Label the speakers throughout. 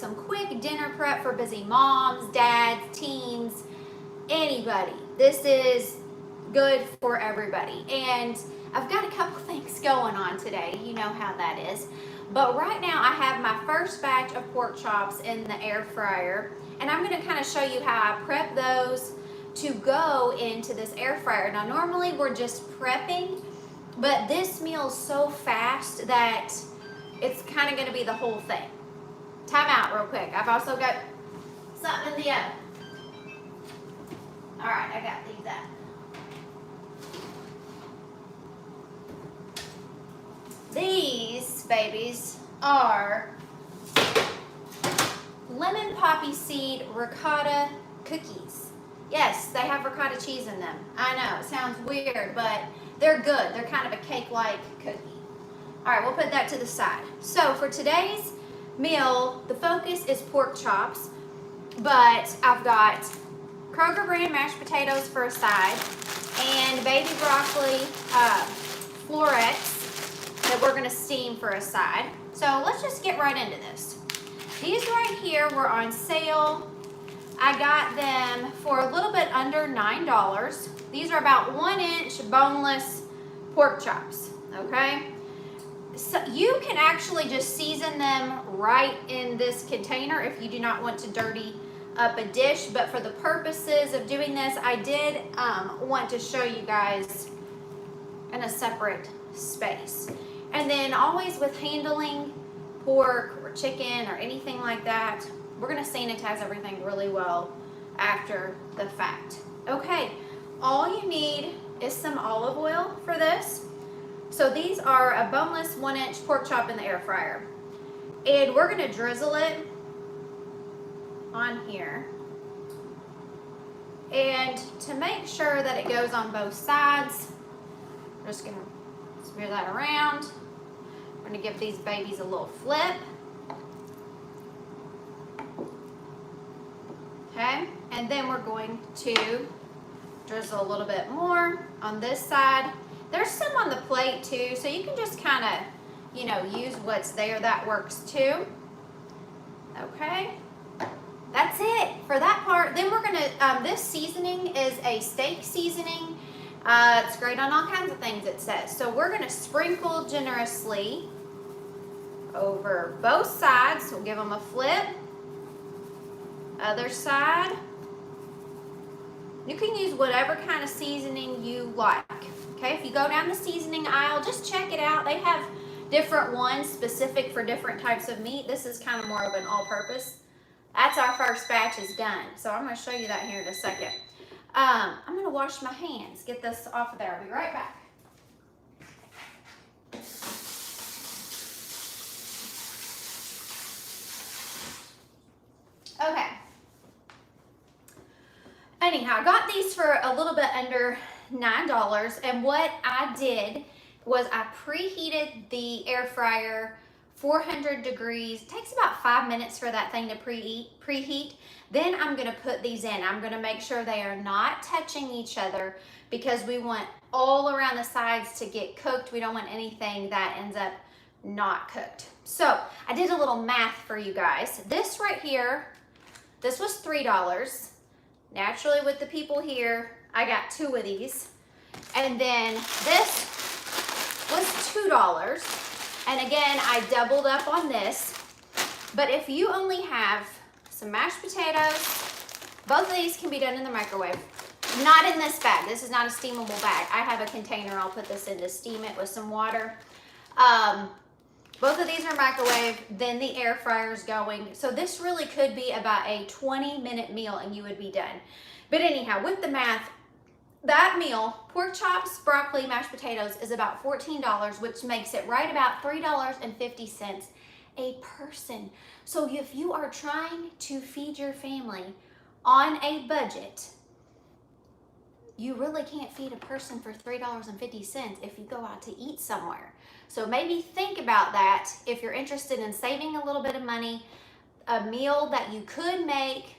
Speaker 1: some quick dinner prep for busy moms, dads, teens, anybody. This is good for everybody. And I've got a couple things going on today. You know how that is. But right now I have my first batch of pork chops in the air fryer. And I'm going to kind of show you how I prep those to go into this air fryer. Now normally we're just prepping, but this meal is so fast that it's kind of going to be the whole thing. Time out real quick. I've also got something in the oven. All right, I got these out. These babies are lemon poppy seed ricotta cookies. Yes, they have ricotta cheese in them. I know, it sounds weird, but they're good. They're kind of a cake-like cookie. All right, we'll put that to the side. So for today's meal, the focus is pork chops, but I've got Kroger brand mashed potatoes for a side and baby broccoli florets that we're gonna steam for a side. So let's just get right into this. These right here were on sale. I got them for a little bit under $9. These are about 1-inch boneless pork chops, okay? So you can actually just season them right in this container if you do not want to dirty up a dish, but for the purposes of doing this, I did want to show you guys in a separate space. And then always with handling pork or chicken or anything like that, we're gonna sanitize everything really well after the fact. Okay, all you need is some olive oil for this. So these are a boneless 1-inch pork chop in the air fryer. And we're gonna drizzle it on here. And to make sure that it goes on both sides, we're just gonna smear that around. We're gonna give these babies a little flip. Okay, and then we're going to drizzle a little bit more on this side. There's some on the plate too, so you can just kind of, you know, use what's there. That works too. Okay, that's it for that part. Then we're gonna, this seasoning is a steak seasoning. It's great on all kinds of things, it says. So we're gonna sprinkle generously over both sides. We'll give them a flip. Other side. You can use whatever kind of seasoning you like. Okay, if you go down the seasoning aisle, just check it out. They have different ones specific for different types of meat. This is kind of more of an all-purpose. That's our first batch is done. So I'm going to show you that here in a second. I'm going to wash my hands, get this off of there. I'll be right back. Okay. Anyhow, I got these for a little bit under $9, and what I did was I preheated the air fryer 400 degrees. It takes about 5 minutes for that thing to preheat. Then I'm gonna put these in. I'm gonna make sure they are not touching each other because we want all around the sides to get cooked. We don't want anything that ends up not cooked. So I did a little math for you guys. This right here, this was $3. Naturally, with the people here, I got 2 of these. And then this was $2. And again, I doubled up on this. But if you only have some mashed potatoes, both of these can be done in the microwave. Not in this bag. This is not a steamable bag. I have a container. I'll put this in to steam it with some water. Both of these are microwave, then the air fryer's going. So this really could be about a 20-minute meal and you would be done. But anyhow, with the math, that meal, pork chops, broccoli, mashed potatoes, is about $14, which makes it right about $3.50 a person. So if you are trying to feed your family on a budget, you really can't feed a person for $3.50 if you go out to eat somewhere. So maybe think about that if you're interested in saving a little bit of money. A meal that you could make,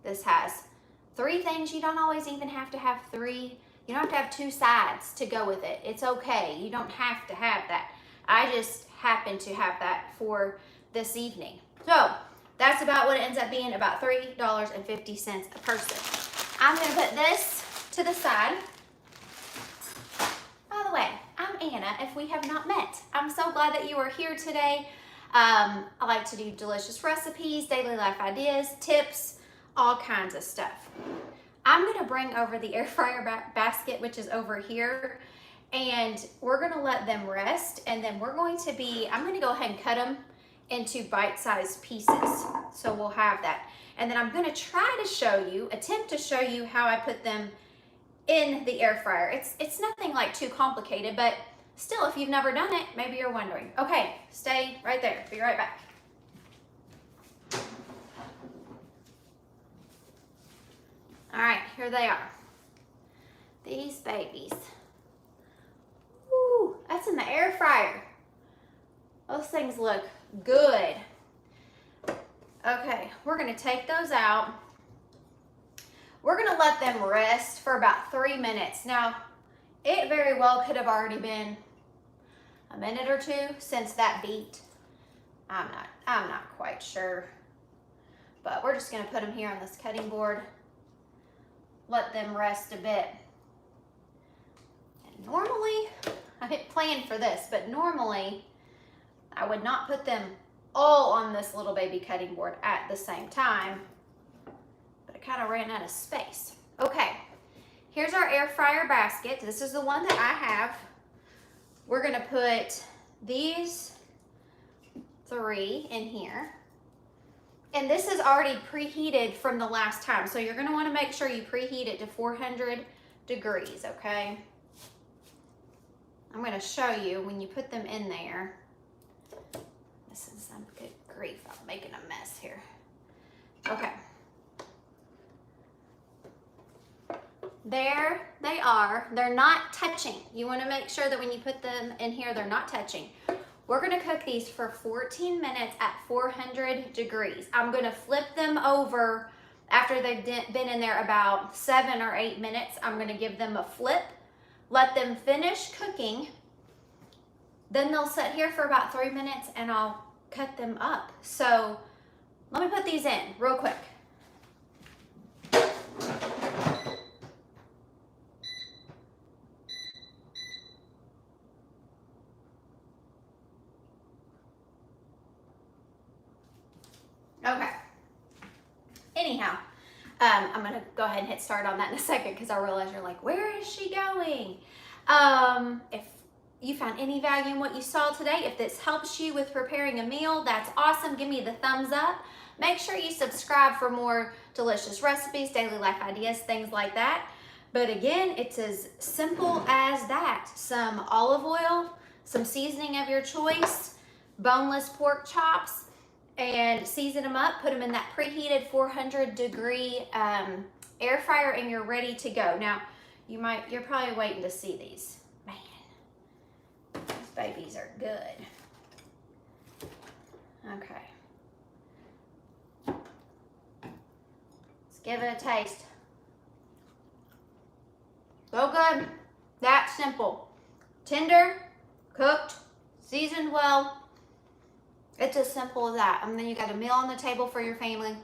Speaker 1: this has 3 things. You don't always even have to have 3. You don't have to have 2 sides to go with it. It's okay. You don't have to have that. I just happen to have that for this evening. So that's about up being about $3.50 a person. I'm gonna put this to the side. By the way, I'm Anna, if we have not met. I'm so glad that you are here today. I like to do delicious recipes, daily life ideas, tips, all kinds of stuff. I'm gonna bring over the air fryer basket, which is over here, and we're gonna let them rest, and then I'm gonna go ahead and cut them into bite-sized pieces. So we'll have that. And then I'm gonna attempt to show you how I put them in the air fryer. It's nothing like too complicated, but still, if you've never done it, maybe you're wondering. Okay, stay right there. Be right back. All right, here they are. These babies. Woo, that's in the air fryer. Those things look good. Okay, we're gonna take those out. We're gonna let them rest for about 3 minutes. Now, it very well could have already been a minute or two since that beat. I'm not quite sure. But we're just gonna put them here on this cutting board. Let them rest a bit. And normally, I didn't plan for this, but normally I would not put them all on this little baby cutting board at the same time, but I kind of ran out of space. Okay, here's our air fryer basket. This is the one that I have. We're gonna put these 3 in here. And this is already preheated from the last time. So you're gonna wanna make sure you preheat it to 400 degrees, okay? I'm gonna show you when you put them in there. This is some good grief, I'm making a mess here. Okay. There they are. They're not touching. You wanna make sure that when you put them in here, they're not touching. We're gonna cook these for 14 minutes at 400 degrees. I'm gonna flip them over after they've been in there about 7 or 8 minutes. I'm gonna give them a flip, let them finish cooking. Then they'll sit here for about 3 minutes and I'll cut them up. So let me put these in real quick. Okay. Anyhow, I'm gonna go ahead and hit start on that in a second because I realize you're like, where is she going? If you found any value in what you saw today, if this helps you with preparing a meal, that's awesome. Give me the thumbs up. Make sure you subscribe for more delicious recipes, daily life ideas, things like that. But again, it's as simple as that. Some olive oil, some seasoning of your choice, boneless pork chops, and season them up, put them in that preheated 400 degree air fryer, and you're ready to go. Now, you're probably waiting to see these. Man, these babies are good. Okay. Let's give it a taste. So good. That simple. Tender, cooked, seasoned well. It's as simple as that. And then you got a meal on the table for your family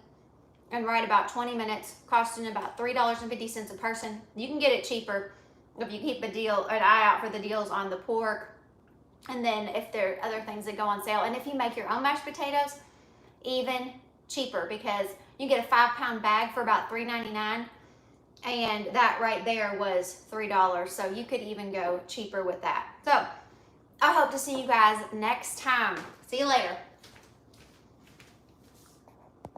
Speaker 1: in right about 20 minutes, costing about $3.50 a person. You can get it cheaper if you keep an eye out for the deals on the pork. And then if there are other things that go on sale. And if you make your own mashed potatoes, even cheaper, because you get a 5-pound bag for about $3.99. And that right there was $3. So you could even go cheaper with that. So I hope to see you guys next time. See you later.